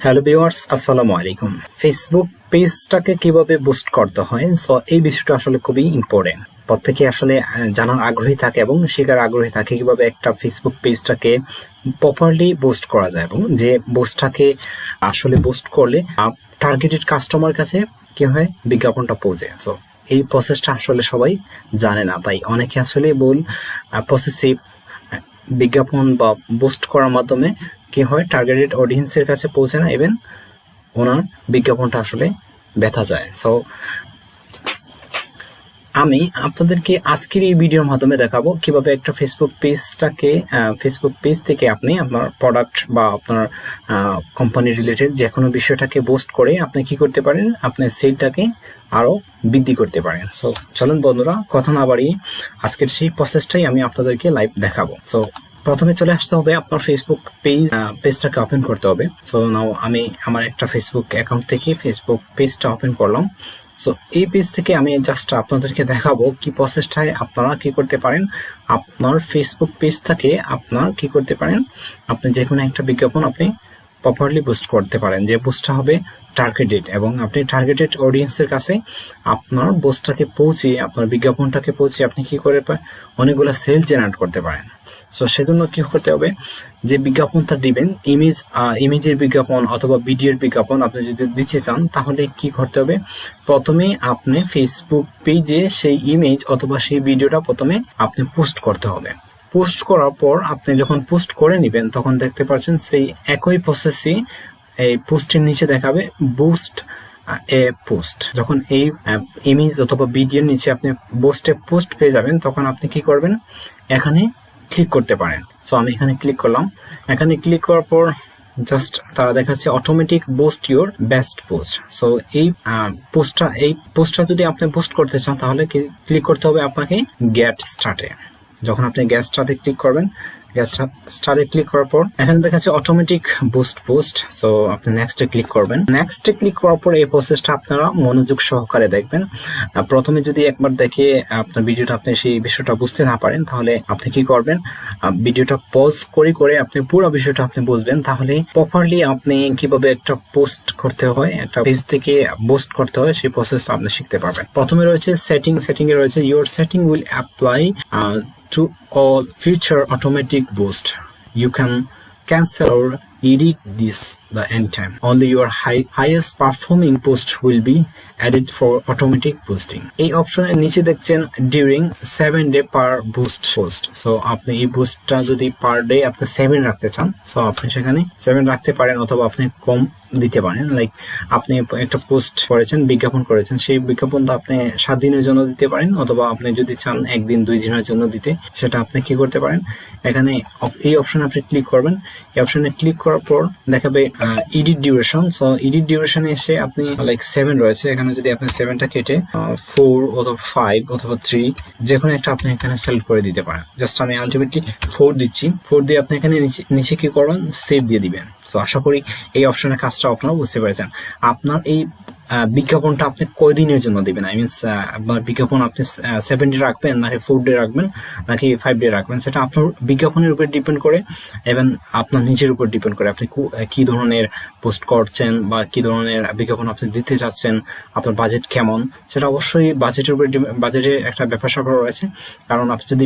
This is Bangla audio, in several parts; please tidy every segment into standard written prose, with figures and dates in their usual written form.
হ্যালো ভিউয়ার্স, আসসালামু আলাইকুম। ফেসবুক পেজটাকে কিভাবে বুস্ট করতে হয়, সো এই বিষয়টা আসলে খুবই ইম্পর্টেন্ট। প্রত্যেকে আসলে জানার আগ্রহী থাকে এবং শেখার আগ্রহী থাকে কিভাবে একটা ফেসবুক পেজটাকে প্রপারলি বুস্ট করা যায় এবং যে বুস্টটাকে আসলে বুস্ট করলে টার্গেটেড কাস্টমার কাছে কি হয়, বিজ্ঞাপনটা পৌঁছে। সো এই প্রসেসটা আসলে সবাই জানে না, তাই অনেকে আসলে ভুল প্রসেসে বিজ্ঞাপন বা বুস্ট করার মাধ্যমে কি হয়, টার্গেটেড অডিয়েন্সের কাছে পৌঁছে না, ইভেন ওনার বিজ্ঞাপনটা আসলে ব্যথা যায়। সো আমি আপনাদেরকে আজকের এই ভিডিওর মাধ্যমে দেখাবো কিভাবে একটা ফেসবুক পেজ থেকে আপনি আপনার প্রোডাক্ট বা আপনার কোম্পানি রিলেটেড যে কোনো বিষয়টাকে বুস্ট করে আপনি কি করতে পারেন, আপনার সেলটাকে আরো বৃদ্ধি করতে পারেন। সো চলুন বন্ধুরা, কথা না বাড়িয়ে আজকের সেই প্রসেসটাই আমি আপনাদেরকে লাইভ দেখাবো। সো প্রথমে চলে আসতে হবে আপনার ফেসবুক পেজটাকে ওপেন করতে হবে। সো নাও আমি আমার একটা ফেসবুক অ্যাকাউন্ট থেকে ফেসবুক পেজটা ওপেন করলাম। সো এই পেজ থেকে আমি জাস্ট আপনাদেরকে দেখাবো কি প্রসেসটায় আপনারা কি করতে পারেন। আপনার ফেসবুক পেজ থেকে আপনার কি করতে পারেন, আপনি যে কোনো একটা বিজ্ঞাপন আপনি প্রপারলি বুস্ট করতে পারেন, যে বুস্টটা হবে টার্গেটেড এবং আপনি টার্গেটেড অডিয়েন্সের কাছে আপনার বুস্টটাকে পৌঁছিয়ে, আপনার বিজ্ঞাপনটাকে পৌঁছিয়ে আপনি কি করে অনেকগুলো সেল জেনারেট করতে পারেন। সো সেজন্য কি করতে হবে, যে বিজ্ঞাপনটা দিবেন, ইমেজের বিজ্ঞাপন অথবা ভিডিওর বিজ্ঞাপন আপনি যদি দিতে চান, তাহলে কি করতে হবে, প্রথমে আপনি ফেসবুক পেজে সেই ইমেজ অথবা সেই ভিডিওটা প্রথমে আপনি পোস্ট করতে হবে। পোস্ট করার পর আপনি যখন পোস্ট করে নেবেন, তখন দেখতে পাচ্ছেন সেই একই প্রসেসে এই পোস্টের নিচে দেখাবে বুস্ট এ পোস্ট। যখন এই ইমেজ অথবা ভিডিওর নিচে আপনি পোস্ট পেয়ে যাবেন, তখন আপনি কি করবেন, এখানে ক্লিক করতে পারেন। সো আমি এখানে ক্লিক করলাম। এখানে ক্লিক করার পর জাস্ট তারা দেখাচ্ছে automatic boost your best post. So এই পোস্টটা যদি আপনি পোস্ট করতে চান, তাহলে ক্লিক করতে হবে আপনাকে গেট স্টার্টে। যখন আপনি গেট স্টার্টে ক্লিক করবেন, ক্লিক করার পর এখানে দেখাচ্ছে অটোমেটিক বুস্ট পোস্ট। সো আপনি নেক্সটে ক্লিক করবেন। নেক্সটে ক্লিক করার পর এই প্রসেসটা আপনারা মনোযোগ সহকারে দেখবেন। প্রথমে যদি একবার দেখে আপনার ভিডিওটা আপনি সেই বিষয়টা বুঝতে না পারেন, তাহলে আপনি কি করবেন, ভিডিওটা পজ করে আপনি পুরো বিষয়টা আপনি বুঝবেন। তাহলে প্রপারলি আপনি কিভাবে একটা পোস্ট করতে হয়, একটা পেজ থেকে বুস্ট করতে হয়, সেই প্রসেসটা আপনি শিখতে পারবেন। প্রথমে রয়েছে সেটিং এ রয়েছে your setting will apply to all future automatic boost. You can cancel or edit this the end time. Only your highest performing post will be added for automatic boosting. এই অপশনের নিচে দেখছেন during 7 day per boost post. So আপনি এই বুস্টটা যদি পার ডে আপনি 7 রাখতে চান, সো আপনি সেখানে 7 রাখতে পারেন, অথবা আপনি কম দিতে পারেন। লাইক আপনি একটা পোস্ট করেছেন, বিজ্ঞাপন করেছেন, সেই বিজ্ঞাপনটা আপনি 7 দিনের জন্য দিতে পারেন, অথবা আপনি যদি চান 1 দিন 2 দিনের জন্য দিতে, সেটা আপনি কি করতে পারেন, এখানে এই অপশনে আপনি ক্লিক করবেন। এই অপশনে ক্লিক করার পর দেখাবে এডিট ডিউরেশন। সো এডিট ডিউরেশনে এসে আপনি লাইক 7 রয়েছে, এখানে যদি আপনি 7টা কেটে 4 অথবা 5 অথবা 3 যে কোনো একটা আপনি এখানে সিলেক্ট করে দিতে পারেন। জাস্ট আমি আলটিমেটলি 4 দিচ্ছি। 4 দিয়ে আপনি এখানে নিচে কি করবেন, সেভ দিয়ে দিবেন। সো আশা করি এই অপশনের কাজটা আপনারা বুঝতে পেরেছেন। আপনার এই বিজ্ঞাপনটা আপনি কয়দিনের জন্য দিবেন, আই মিনস আপনার বিজ্ঞাপন আপনি 7 ডে রাখবেন নাকি 4 ডে রাখবেন নাকি 5 ডে রাখবেন, সেটা আপনার বিজ্ঞাপনের উপর ডিপেন্ড করে এবং আপনার নিজের উপর ডিপেন্ড করে আপনি কি ধরনের পোস্ট করছেন বা কি ধরনের বিজ্ঞাপন আপনি দিতে চাচ্ছেন, আপনার বাজেট কেমন, সেটা অবশ্যই বাজেটের উপর, বাজেটের একটা ব্যাপার স্যাপার রয়েছে। কারণ আপনি যদি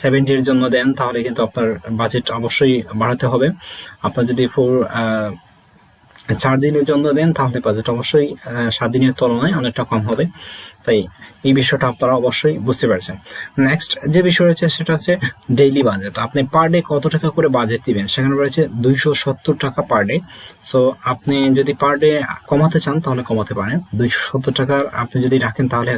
7 ডের জন্য দেন, তাহলে কিন্তু আপনার বাজেট অবশ্যই বাড়াতে হবে। আপনার যদি 4 দিনের জন্য দেন, তাহলে বাজেট অবশ্যই 7 দিনের তুলনায় অনেকটা কম হবে। তাই এই বিষয়টা আপনারা অবশ্যই বুঝতে পারছেন। নেক্সট যে বিষয় রয়েছে সেটা হচ্ছে ডেইলি বাজেট। আপনি পার ডে কত টাকা করে বাজেট দিবেন, সেখানে রয়েছে 270 টাকা পার ডে। সো আপনি যদি পার ডে কমাতে চান, তাহলে কমাতে পারেন। 270 টাকা আপনি যদি রাখেন, তাহলে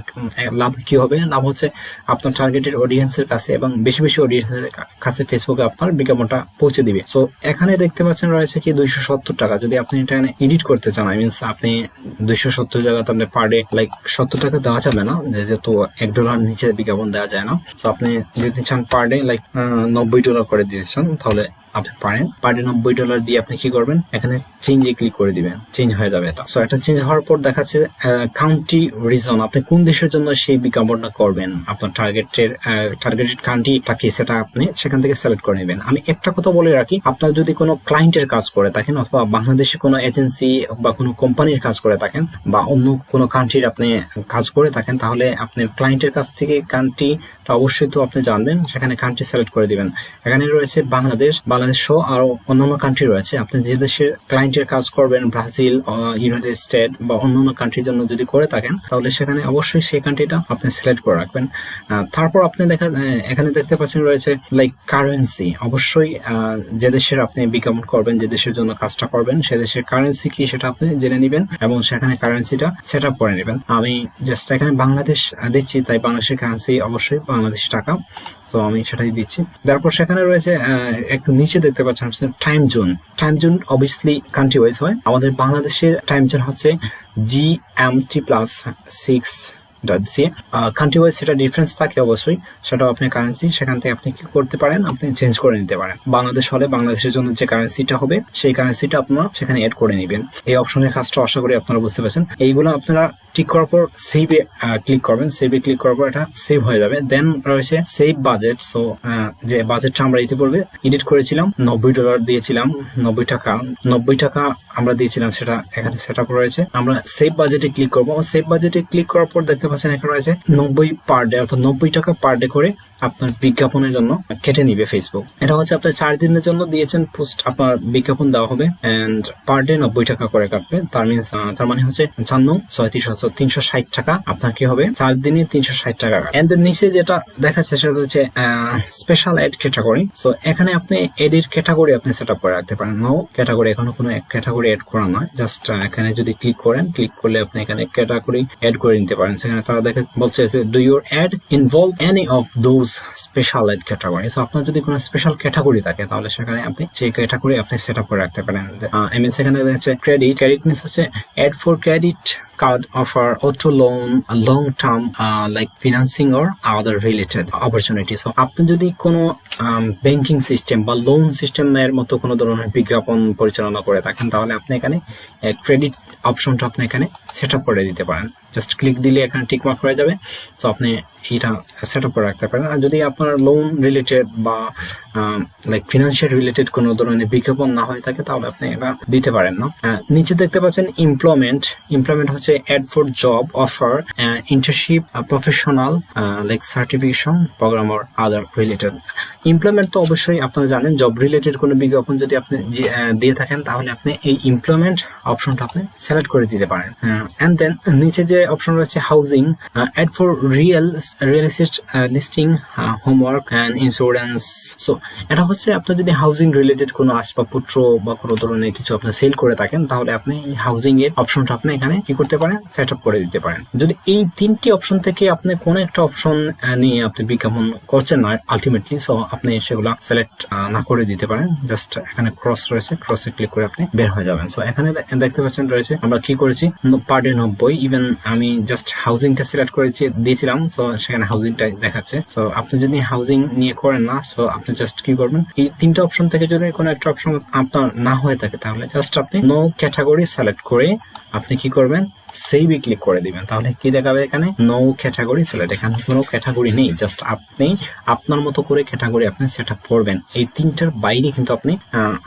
লাভ কি হবে, লাভ হচ্ছে আপনার টার্গেটেড অডিয়েন্সের কাছে এবং বেশি অডিয়েন্সের কাছে ফেসবুকে আপনার বিজ্ঞাপনটা পৌঁছে দিবে। সো এখানে দেখতে পাচ্ছেন রয়েছে কি 270 টাকা। যদি আপনি এটা এডিট করতে চান, আই মিনস আপনি 270 জায়গাতে আপনি পার ডে লাইক 70 টাকা দেওয়া যাবে না, যেহেতু $1 নিচে বিজ্ঞাপন দেওয়া যায় না। সো আপনি যদি চান পার ডে লাইক $90 করে দিতে চান, তাহলে আপনি পারেন। পার ডে $90 দিয়ে আপনি কি করবেন, এখানে চেঞ্জে ক্লিক করে দিবেন, চেঞ্জ হয়ে যাবে এটা। সো এটা চেঞ্জ হওয়ার পর দেখাচ্ছে কান্ট্রি রিজন, আপনি কোন দেশের জন্য সেই বিজ্ঞাপনটা করবেন, আপনার টার্গেটেড কান্ট্রিটা কি সেটা আপনি সেখান থেকে সিলেক্ট করে নেবেন। আমি একটা কথা বলে রাখি, আপনার যদি কোনো ক্লায়েন্টের কাজ করে থাকেন অথবা বাংলাদেশে কোনো এজেন্সি বা কোনো কোম্পানির কাজ করে থাকেন বা অন্য কোনো কান্ট্রির আপনি কাজ করে থাকেন, তাহলে আপনি ক্লায়েন্টের কাছ থেকে কান্ট্রিটা অবশ্যই তো আপনি জানবেন, সেখানে কান্ট্রি সিলেক্ট করে দিবেন। এখানে রয়েছে বাংলাদেশ সহ আরো অন্যান্য কান্ট্রি রয়েছে। আপনি যে দেশের ক্লায়েন্টের কাজ করবেন, ব্রাজিল, ইউনাইটেড স্টেট বা অন্যান্য কান্ট্রির জন্য যদি করে থাকেন, তাহলে সেখানে অবশ্যই সেই কান্ট্রিটা আপনি সিলেক্ট করে রাখবেন। তারপর আপনি এখানে দেখতে পাচ্ছেন রয়েছে লাইক কারেন্সি। অবশ্যই যে দেশের আপনি বিজ্ঞাপন করবেন, যে দেশের জন্য কাজটা করবেন, সে দেশের কারেন্সি কি সেটা আপনি জেনে নেবেন এবং সেখানে কারেন্সিটা সেট আপ করে নেবেন। আমি জাস্ট এখানে বাংলাদেশ দিচ্ছি, তাই বাংলাদেশের কারেন্সি অবশ্যই বাংলাদেশি টাকা, সো আমি সেটাই দিচ্ছি। তারপর সেখানে রয়েছে একটু নিচে দেখতে পাচ্ছেন time zone. Time zone obviously country wise হয়। আমাদের বাংলাদেশের টাইম জোন হচ্ছে GMT+6. কান্ট্রি ওয়াইজ সেটা ডিফারেন্স থাকে অবশ্যই, সেটাও আপনি কারেন্সি সেখান থেকে আপনি কি করতে পারেন, আপনি চেঞ্জ করে নিতে পারেন। বাংলাদেশ হলে বাংলাদেশের জন্য যে কারেন্সিটা হবে সেই কারেন্সিটা আপনারা সেখানে এড করে নেবেন। এই অপশনের কাজটা আশা করি আপনারা বুঝতে পারছেন। এইগুলো আপনারা ঠিক করার পর সেভে ক্লিক করবেন। সেভে ক্লিক করার পর এটা সেভ হয়ে যাবে। দেন রয়েছে সেভ বাজেট। সো যে বাজেটটা আমরা ইতিপূর্বে এডিট করেছিলাম, $90 দিয়েছিলাম, 90 টাকা আমরা দিয়েছিলাম, সেটা এখানে সেট আপ রয়েছে। আমরা সেভ বাজেটে ক্লিক করবো। সেভ বাজেটে ক্লিক করার পর দেখতে পাচ্ছেন এখানে রয়েছে 90 পার ডে, অর্থাৎ 90 টাকা পার ডে করে আপনার বিজ্ঞাপনের জন্য কেটে নিবে ফেসবুক। এটা হচ্ছে আপনার 4 দিনের জন্য দিয়েছেন পোস্ট, আপনার বিজ্ঞাপন দেওয়া হবে এন্ড পার ডে 90 টাকা করে কাটবে। তার মানে হচ্ছে 360 টাকা আপনার কি হবে, 4 দিনে 360 টাকা। এন্ড নিচে যেটা দেখাচ্ছে সেটা হচ্ছে স্পেশাল এড ক্যাটাগরি। সো এখানে আপনি এডের ক্যাটাগরি আপনি সেট আপ করে রাখতে পারেন। নো ক্যাটাগরি, এখনো কোনো এক ক্যাটাগরি এড করা নয়, জাস্ট এখানে যদি ক্লিক করেন, ক্লিক করলে আপনি এখানে ক্যাটাগরি এড করে নিতে পারেন। সেখানে তারা বলছে do your ad involve any of those special ad category. So আপনার যদি কোনো স্পেশাল ক্যাটাগরি থাকে তাহলে সেখানে আপনি সেই ক্যাটাগরি আপনি সেট আপ করে রাখতে পারেন। সেখানে হচ্ছে ক্রেডিট মিনস হচ্ছে ad for credit card offer auto loan, long term like financing or other related opportunity. So আপনি যদি কোনো ব্যাংকিং সিস্টেম বা লোন সিস্টেমের মতো কোনো ধরনের বিজ্ঞাপন পরিচালনা করে থাকেন, তাহলে আপনি এখানে ক্রেডিট অপশনটা আপনি এখানে সেট আপ করে দিতে পারেন। জাস্ট ক্লিক দিলে এখানে টিক মার্ক হয়ে যাবে। সো আপনি এটা সেট আপ করে রাখতে পারেন। আর যদি আপনার লোন রিলেটেড বা লাইক ফিনান্সিয়াল রিলেটেড কোনো ধরনের বিজ্ঞাপন না হয়ে থাকে, তাহলে আপনি এটা দিতে পারেন না। নিচে দেখতে পাচ্ছেন এমপ্লয়মেন্ট হচ্ছে ad for job offer, internship, professional like certification program or other related. Employment তো অবশ্যই আপনারা জানেন, জব রিলেটেড কোনো বিজ্ঞাপন যদি আপনি দিয়ে থাকেন, তাহলে আপনি এই এমপ্লয়মেন্ট অপশনটা আপনি সিলেক্ট করে দিতে পারেন। এন্ড দেন নিচে যে অপশন রয়েছে housing, ad for real estate listing, homework and insurance. So এটা হচ্ছে আপনার যদি হাউজিং রিলেটেড কোনো আসবাবপত্র বা কোনো ধরনের কিছু আপনি সেল করে থাকেন, তাহলে আপনি হাউজিং এর অপশনটা আপনি এখানে কি করতে পারেন, সেট আপ করে দিতে পারেন। যদি এই 3টি অপশন থেকে আপনি কোনো একটা অপশন নিয়ে আপনি বিজ্ঞাপন করছেন না আলটিমেটলি, সো আপনি সেগুলো সিলেক্ট না করে দিতে পারেন। জাস্ট এখানে ক্রস রয়েছে, ক্রসে ক্লিক করে আপনি বের হয়ে যাবেন। সো এখানে দেখতে পাচ্ছেন রয়েছে আমরা কি করেছি, পার ডে 90। ইভেন আমি জাস্ট হাউজিংটা সিলেক্ট করেছি দিয়েছিলাম, সো সেখানে হাউজিংটা দেখাচ্ছে। সো আপনি যদি হাউজিং নিয়ে করেন না, সো আপনি জাস্ট কি করবেন, এই 3টা অপশন থেকে যদি কোনো একটা অপশন আপনার না হয়ে থাকে, তাহলে জাস্ট আপনি নো ক্যাটাগরি সিলেক্ট করে আপনি কি করবেন, সেভে ক্লিক করে দিবেন। তাহলে কি দেখাবে এখানে, নো ক্যাটাগরি সিলেক্ট। এখানে কোনো ক্যাটাগরি নেই, জাস্ট আপনি আপনার মতো করে ক্যাটাগরি আপনি সেট আপ করবেন। এই 3টার বাইরে কিন্তু আপনি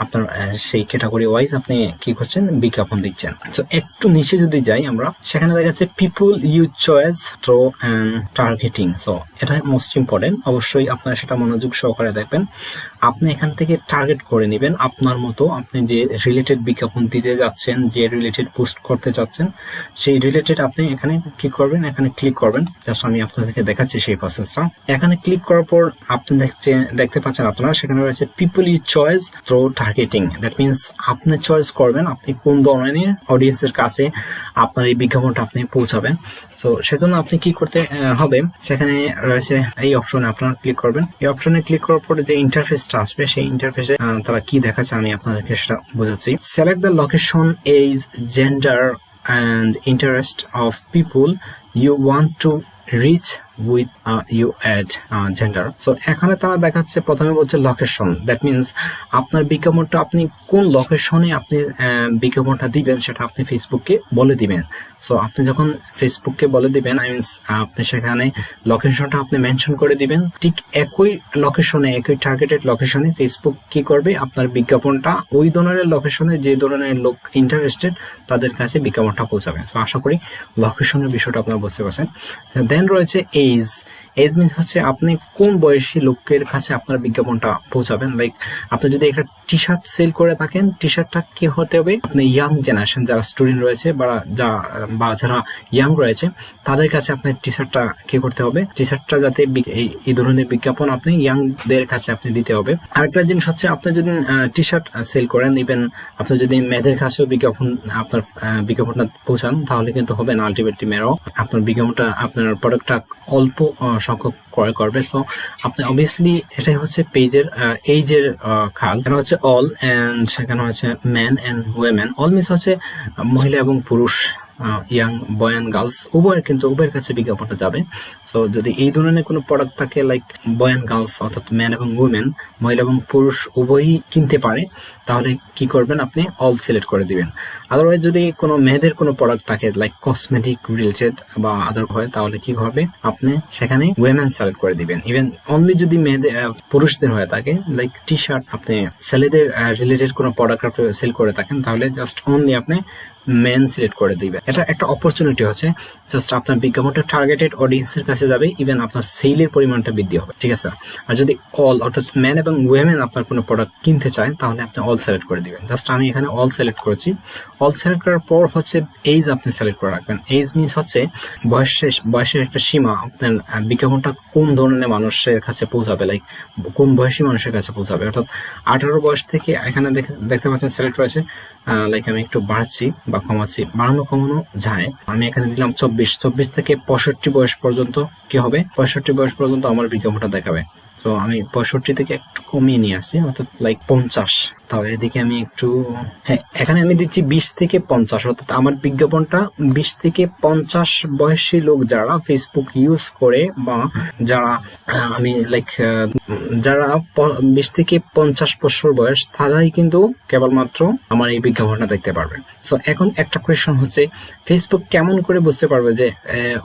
আপনার সেই ক্যাটাগরি ওয়াইজ আপনি কি করছেন, বিজ্ঞাপন দিচ্ছেন। তো একটু নিচে যদি যাই আমরা, সেখানে দেখা যাচ্ছে people you choice through and targeting. So এটা মোস্ট ইম্পর্টেন্ট, অবশ্যই আপনারা সেটা মনোযোগ সহকারে দেখবেন। আপনি এখান থেকে টার্গেট করে নেবেন আপনার মতো, আপনি যে রিলেটেড বিজ্ঞাপন দিতে যাচ্ছেন, যে রিলেটেড পোস্ট করতে চাচ্ছেন, সেই রিলেটেড আপনি এখানে কি করবেন, এখানে ক্লিক করবেন। জাস্ট আমি আপনাদেরকে দেখাচ্ছি সেই প্রসেসটা। এখানে ক্লিক করার পর আপনি দেখতে পাচ্ছেন আপনারা সেখানে রয়েছে people you choice through targeting. That means আপনি চয়েস করবেন আপনি কোন ধরনের অডিয়েন্সের কাছে আপনার এই বিজ্ঞাপনটা আপনি পৌঁছাবেন। সো সেজন্য আপনি কি করতে হবে, সেখানে রয়েছে এই অপশনে আপনারা ক্লিক করবেন। এই অপশনে ক্লিক করার পরে যে ইন্টারফেসটা আসবে, সেই ইন্টারফেসে তারা কি দেখাচ্ছে আমি আপনাদেরকে সেটা বোঝাচ্ছি। Select the location, age, gender and interest of people you want to reach with you ad gender. So এখানে তারা দেখাচ্ছে প্রথমে বলছে লোকেশন, দ্যাট মিনস আপনার বিজ্ঞাপনটা আপনি কোন লোকেশনে আপনি বিজ্ঞাপনটা দিবেন সেটা আপনি ফেসবুককে বলে দিবেন। সো আপনি যখন ফেসবুককে বলে দিবেন, আই মিনস আপনি সেখানে লোকেশনটা আপনি মেনশন করে দিবেন, ঠিক একই লোকেশনে, একই টার্গেটেড লোকেশনে ফেসবুক কি করবে, আপনার বিজ্ঞাপনটা ওই ধরনের লোকেশনে যে ধরনের লোক ইন্টারেস্টেড তাদের কাছে বিজ্ঞাপনটা পৌঁছাবে। সো আশা করি লোকেশনের বিষয়টা আপনারা বুঝতে পারছেন। দেন রয়েছে এজ। এজ মিন হচ্ছে আপনি কোন বয়সী লোকের কাছে আপনার বিজ্ঞাপনটা পৌঁছাবেন। লাইক আপনি যদি একটা টি শার্ট সেল করে থাকেন, টি শার্টটা কি হতে হবে, আপনি ইয়াং জেনারেশন যারা স্টুডেন্ট রয়েছে বা যারা ইয়াং রয়েছে তাদের কাছে আপনার টি শার্টটা কি করতে হবে, টি শার্টটা যাতে এই ধরনের বিজ্ঞাপন আপনি ইয়াংদের কাছে আপনি দিতে হবে। আরেকটা জিনিস হচ্ছে আপনি যদি টি শার্ট সেল করেন, ইভেন আপনি যদি মেয়েদের কাছেও আপনার বিজ্ঞাপনটা পৌঁছান তাহলে কিন্তু হবে না, আলটিমেটলি মেয়েরাও আপনার বিজ্ঞাপনটা, আপনার প্রোডাক্টটা অল্প সংখ্যক ক্রয় করবে। সো আপনি অবভিয়াসলি এটাই হচ্ছে পেজের এইজের কাজ। এটা হচ্ছে অল এন্ড সেখানে হচ্ছে man and women. All means হচ্ছে মহিলা এবং পুরুষ, ইয়াং বয় অ্যান্ড গার্লস উভয়ের কাছে বিজ্ঞাপনটা যাবে। সো যদি এই ধরনের কোনো প্রোডাক্ট থাকে লাইক বয় অ্যান্ড গার্লস অর্থাৎ ম্যান এবং উইমেন, মহিলা এবং পুরুষ উভয়ই কিনতে পারে, তাহলে কি করবেন, আপনি অল সিলেক্ট করে দিবেন। আদারওয়াইজ যদি কোনো মেয়েদের কোনো প্রোডাক্ট থাকে লাইক কসমেটিক রিলেটেড বা আদার হয়, তাহলে কি হবে, আপনি সেখানে উইমেন সিলেক্ট করে দিবেন। ইভেন অনলি যদি মেয়েদের পুরুষদের হয়ে থাকে লাইক টি শার্ট, আপনি ছেলেদের রিলেটেড কোনো প্রোডাক্ট আপনি সেল করে থাকেন, তাহলে জাস্ট অনলি আপনি মেন সিলেক্ট করে দিবে। এটা একটা অপরচুনিটি হচ্ছে, জাস্ট আপনার বিজ্ঞাপনটা টার্গেটেড অডিয়েন্সের কাছে যাবে, ইভেন আপনার সেলের পরিমাণটা বৃদ্ধি হবে, ঠিক আছে। আর যদি অল অর্থাৎ ম্যান এবং উইমেন আপনার কোনো প্রোডাক্ট কিনতে চায় তাহলে আপনি অল সিলেক্ট করে দিবেন। জাস্ট আমি এখানে অল সিলেক্ট করেছি। অল সিলেক্ট করার পর হচ্ছে এজ আপনি সিলেক্ট করে রাখবেন। এজ মিনস হচ্ছে বয়সের একটা সীমা, আপনার বিজ্ঞাপনটা কোন ধরনের মানুষের কাছে পৌঁছাবে, লাইক কোন বয়সী মানুষের কাছে পৌঁছাবে, অর্থাৎ 18 বয়স থেকে এখানে দেখতে পাচ্ছেন সিলেক্ট রয়েছে। লাইক আমি একটু বাড়াচ্ছি বা কমাচ্ছি, বাড়ানো কমানো যায়। আমি এখানে দিলাম 24 থেকে 65 বয়স পর্যন্ত কি হবে, 65 বয়স পর্যন্ত আমার বিজ্ঞাপনটা দেখাবে। তো আমি 65 থেকে একটু কমিয়ে নিয়ে আসছি, অর্থাৎ লাইক 50। তাহলে এদিকে আমি একটু, হ্যাঁ এখানে আমি দিচ্ছি 20 থেকে 50, অর্থাৎ আমার বিজ্ঞাপনটা 20 থেকে 50 বয়সী লোক যারা ফেসবুক ইউজ করে বা যারা আমি লাইক যারা 20 থেকে 50 বছর বয়স, তারাই কিন্তু কেবলমাত্র আমার এই বিজ্ঞাপনটা দেখতে পারবে। সো এখন একটা কোয়েশ্চন হচ্ছে, ফেসবুক কেমন করে বুঝতে পারবে যে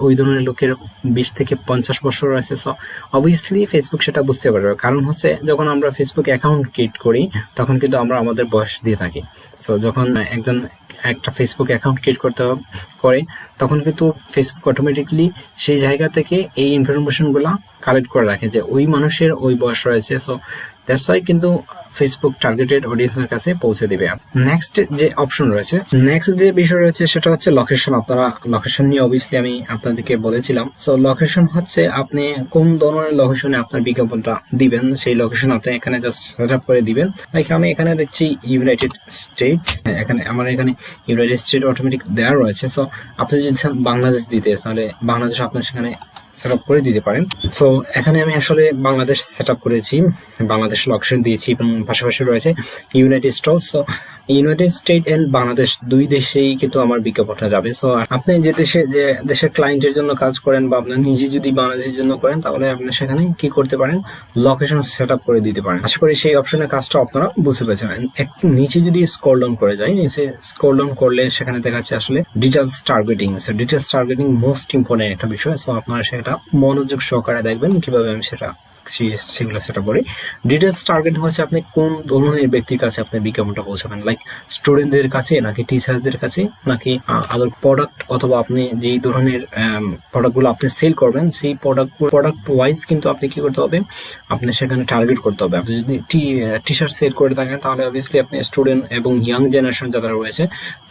ওই ধরনের লোকের 20 থেকে 50 বছর রয়েছে? সো অবভিয়াসলি ফেসবুক সেটা বুঝতে পারবে, কারণ হচ্ছে যখন আমরা ফেসবুক অ্যাকাউন্ট ক্রিয়েট করি তখন কিন্তু আমরা আমাদের বয়স দিয়ে থাকি। সো যখন একটা ফেসবুক অ্যাকাউন্ট ক্রিয়েট করে তখন কিন্তু ফেসবুক অটোমেটিকলি সেই জায়গা থেকে এই ইনফরমেশনগুলো কালেক্ট করে রাখে যে ওই মানুষের ওই বয়স রয়েছে। সো দ্যাটস ওয়াই কিন্তু ফেসবুক টার্গেটেড অডিয়েন্সের কাছে পৌঁছে দিবে। নেক্সট যে অপশন রয়েছে, নেক্সট যে বিষয় রয়েছে সেটা হচ্ছে লোকেশন। আপনারা লোকেশন নিয়ে অবভিয়াসলি আমি আপনাদেরকে বলেছিলাম। সো লোকেশন হচ্ছে আপনি কোন ধরনের লোকেশনে আপনার বিজ্ঞাপনটা দিবেন, সেই লোকেশন আপনি এখানে জাস্ট সেট আপ করে দিবেন। লাইক আমি এখানে দেখছি ইউনাইটেড স্টেট, আমার এখানে ইউনাইটেড স্টেট অটোমেটিক দেওয়া রয়েছে। সো আপনি যদি বাংলাদেশ দিতে, তাহলে বাংলাদেশ আপনার সেখানে সেট আপ করে দিতে পারেন। সো এখানে আমি আসলে বাংলাদেশ সেট আপ করেছি, বাংলাদেশ লোকেশন দিয়েছি এবং পাশাপাশি রয়েছে United State. So United State and Bangladesh দুই দেশেই কিন্তু আমার বিজ্ঞাপনটা যাবে। সো আপনি যে দেশের ক্লায়েন্টের জন্য কাজ করেন বা আপনার নিজে যদি বাংলাদেশের জন্য করেন, তাহলে আপনি সেখানে কি করতে পারেন, লোকেশন সেট আপ করে দিতে পারেন। আশা করি সেই অপশনের কাজটা আপনারা বুঝতে পেরেছেন। একটু নিচে যদি স্ক্রল ডাউন করে যাই, নিচে স্ক্রল ডাউন করলে সেখানে দেখা যাচ্ছে আসলে details targeting. Details targeting most important একটা বিষয়। সো আপনারা সেটা মনোযোগ সহকারে দেখবেন কিভাবে আমি সেগুলো সেটা করি। ডিটেলস টার্গেট হচ্ছে আপনি কোন ধরনের ব্যক্তির কাছে আপনি বিজ্ঞাপনটা পৌঁছাবেন, লাইক স্টুডেন্টদের কাছে নাকি টিচারদের কাছে নাকি আদার প্রোডাক্ট, অথবা আপনি যেই ধরনের প্রোডাক্টগুলো আপনি সেল করবেন সেই প্রোডাক্ট ওয়াইজ কিন্তু আপনি কি করতে হবে, আপনি সেখানে টার্গেট করতে হবে। আপনি যদি টি শার্ট সেল করে থাকেন তাহলে অবভিয়াসলি আপনি স্টুডেন্ট এবং ইয়াং জেনারেশন যারা রয়েছে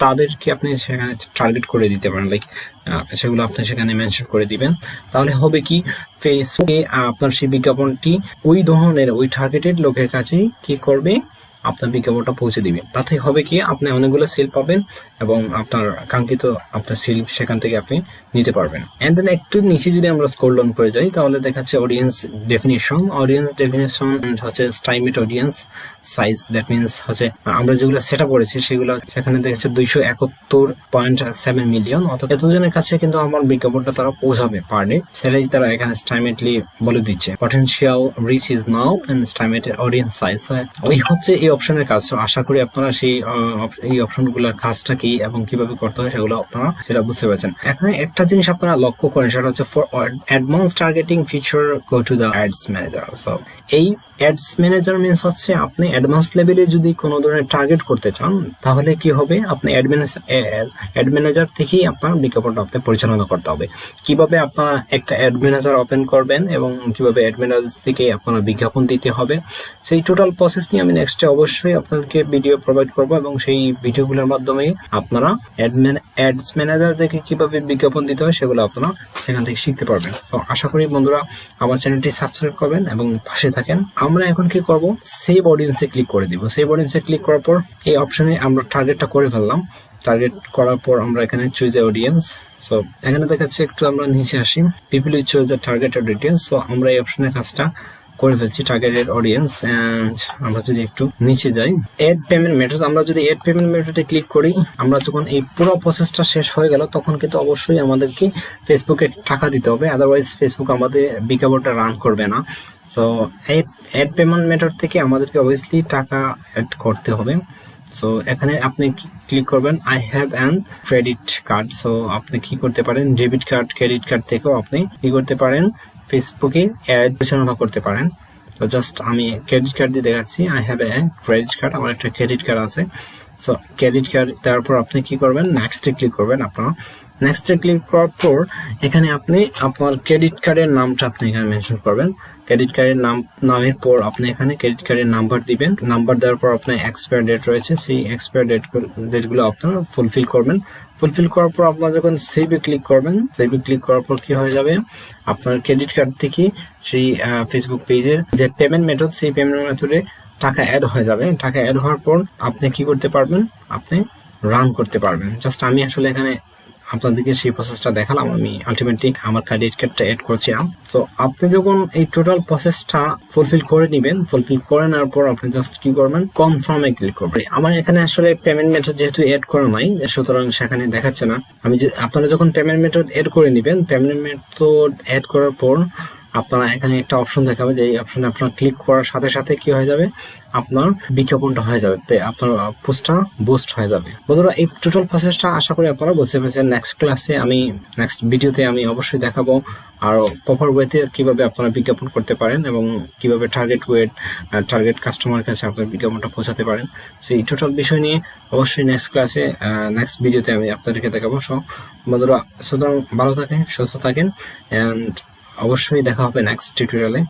তাদেরকে আপনি সেখানে টার্গেট করে দিতে পারেন, লাইক সেগুলো আপনি সেখানে মেনশন করে দিবেন। তাহলে হবে কি, ফেসবুকে আপনার সেই বিজ্ঞাপনটি ওই ধরনের ওই টার্গেটেড লোকের কাছে কি করবে, আপনার বিজ্ঞাপনটা পৌঁছে দিবে। তাতে হবে কি, আপনি অনেকগুলো সেল পাবেন এবং আপনার কাঙ্ক্ষিত আপনার সেল সেখান থেকে আপনি নিতে পারবেন। এন্ড দেন একটু নিচে যদি আমরা স্ক্রল ডাউন করে যাই তাহলে দেখাচ্ছে অডিয়েন্স ডেফিনিশন হচ্ছে স্টাইমেট অডিয়েন্স সাইজ, দ্যাট মিনস হচ্ছে আমরা যেগুলো সেট আপ করেছি সেগুলো সেখানে দেখাচ্ছে 271.7 মিলিয়ন, অর্থাৎ এতজনের কাছে কিন্তু আমার বিজ্ঞাপনটা তারা পৌঁছাবে পার ডে, সেটাই তারা এখানে স্টাইমেটলি বলে দিচ্ছে। Potential reach is now and estimated audience size, ওই হচ্ছে এই অপশনের কাজ। আশা করি আপনারা সেই এই অপশনগুলোর কাজটা কি এবং কিভাবে করতে হয় সেগুলো আপনারা সেটা বুঝতে পারছেন। এখানে একটা জিনিস আপনারা লক্ষ্য করেন, সেটা হচ্ছে for advance targeting feature go to the ads manager. So এই অ্যাডস ম্যানেজার মিনস হচ্ছে আপনি অ্যাডভান্স লেভেলে যদি কোনো ধরনের টার্গেট করতে চান তাহলে কি হবে, আপনি অ্যাড ম্যানেজার থেকেই আপনার বিজ্ঞাপনটা আপনি পরিচালনা করতে হবে। কিভাবে আপনারা একটা অ্যাড ম্যানেজার ওপেন করবেন এবং কিভাবে অ্যাড ম্যানেজার থেকে আপনারা বিজ্ঞাপন দিতে হবে, সেই টোটাল প্রসেস নিয়ে আমি নেক্সটে অবশ্যই আপনাদেরকে ভিডিও প্রোভাইড করবো এবং সেই ভিডিওগুলোর মাধ্যমে আপনারা অ্যাডস ম্যানেজার থেকে কিভাবে বিজ্ঞাপন দিতে হয় সেগুলো আপনারা সেখান থেকে শিখতে পারবেন। তো আশা করি বন্ধুরা আমার চ্যানেলটি সাবস্ক্রাইব করবেন এবং পাশে থাকেন। আমরা এখন কি করব, সেভ অডিয়েন্সে ক্লিক করে দিব। সেভ অডিয়েন্সে ক্লিক করার পর এই অপশনে আমরা টার্গেটটা করে ফেললাম। টার্গেট করার পর আমরা এখানে চুজ এ অডিয়েন্স। সো এখানে দেখাচ্ছে, একটু আমরা নিচে আসি, people with choose the targeted audience. So আমরা এই অপশনের কাজটা করে ফেলছি, টার্গেটেড অডিয়েন্স। এন্ড আমরা যদি একটু নিচে যাই, এড পেমেন্ট মেথড, আমরা যদি এড পেমেন্ট মেথডে ক্লিক করি, আমরা যখন এই পুরো প্রসেসটা শেষ হয়ে গেল তখন কিন্তু অবশ্যই আমাদেরকে ফেসবুকে টাকা দিতে হবে, আদারওয়াইজ ফেসবুক আমাদের বিজ্ঞাপনটা রান করবে না। সো এই অ্যাড পেমেন্ট মেথড থেকে আমাদেরকে অবভিয়াসলি টাকা অ্যাড করতে হবে। সো এখানে আপনি ক্লিক করবেন I have an credit card. So আপনি কি করতে পারেন, ডেবিট কার্ড, ক্রেডিট কার্ড থেকেও আপনি কি করতে পারেন, ফেসবুকে অ্যাড পরিচালনা করতে পারেন। তো জাস্ট আমি ক্রেডিট কার্ড দিয়ে দেখাচ্ছি, I have a credit card, আমার একটা ক্রেডিট কার্ড আছে। সো ক্রেডিট কার্ড, তারপর আপনি কি করবেন, নেক্সটে ক্লিক করবেন। আপনার নেক্সটে ক্লিক করার পর এখানে আপনি আপনার ক্রেডিট কার্ডের নামটা আপনি এখানে মেনশন করবেন। ক্রেডিট কার্ডের নামের পর আপনি এখানে ক্রেডিট কার্ডের নাম্বার দিবেন। নাম্বার দেওয়ার পর আপনার এক্সপায়ার ডেট রয়েছে, সেই এক্সপায়ার ডেটগুলো আপনারা ফুলফিল করবেন। ফুলফিল করার পর আপনারা যখন সেভে ক্লিক করবেন, সেভে ক্লিক করার পর কি হয়ে যাবে, আপনার ক্রেডিট কার্ড থেকে সেই ফেসবুক পেজের যে পেমেন্ট মেথড, সেই পেমেন্ট মেথডে টাকা অ্যাড হয়ে যাবে। টাকা অ্যাড হওয়ার পর আপনি কি করতে পারবেন, আপনি রান করতে পারবেন। জাস্ট আমি আসলে এখানে আপনাদেরকে সেই প্রসেসটা দেখালাম, আমি আলটিমেটলি আমার ক্রেডিট কার্ডটা এড করছিলাম। তো আপনি যখন এই টোটাল প্রসেসটা ফুলফিল করে নেবেন, ফুলফিল করে নেওয়ার পর আপনি জাস্ট কি করবেন, কনফার্মে ক্লিক করবেন। আমার এখানে আসলে পেমেন্ট মেথড যেহেতু এড করা নাই, সুতরাং সেখানে দেখাচ্ছে না। আপনারা যখন পেমেন্ট মেথড এড করে নেবেন, পেমেন্ট মেথড এড করার পর আপনারা এখানে একটা অপশন দেখাবে, যে এই অপশনে আপনার ক্লিক করার সাথে সাথে কি হয়ে যাবে, আপনার বিজ্ঞাপনটা হয়ে যাবে, আপনার পোস্টটা বুস্ট হয়ে যাবে। বন্ধুরা এই টোটাল প্রসেসটা আশা করি আপনারা বুঝতে পেরেছেন। নেক্সট ভিডিওতে আমি অবশ্যই দেখাবো আর প্রপার ওয়েতে কিভাবে আপনারা বিজ্ঞাপন করতে পারেন এবং কিভাবে টার্গেট কাস্টমার কাছে আপনার বিজ্ঞাপনটা পৌঁছাতে পারেন। সেই টোটাল বিষয় নিয়ে অবশ্যই নেক্সট ভিডিওতে আমি আপনাদেরকে দেখাবো। বন্ধুরা সুতরাং ভালো থাকেন, সুস্থ থাকেন, এন্ড অবশ্যই দেখা হবে নেক্সট টিউটোরিয়ালে।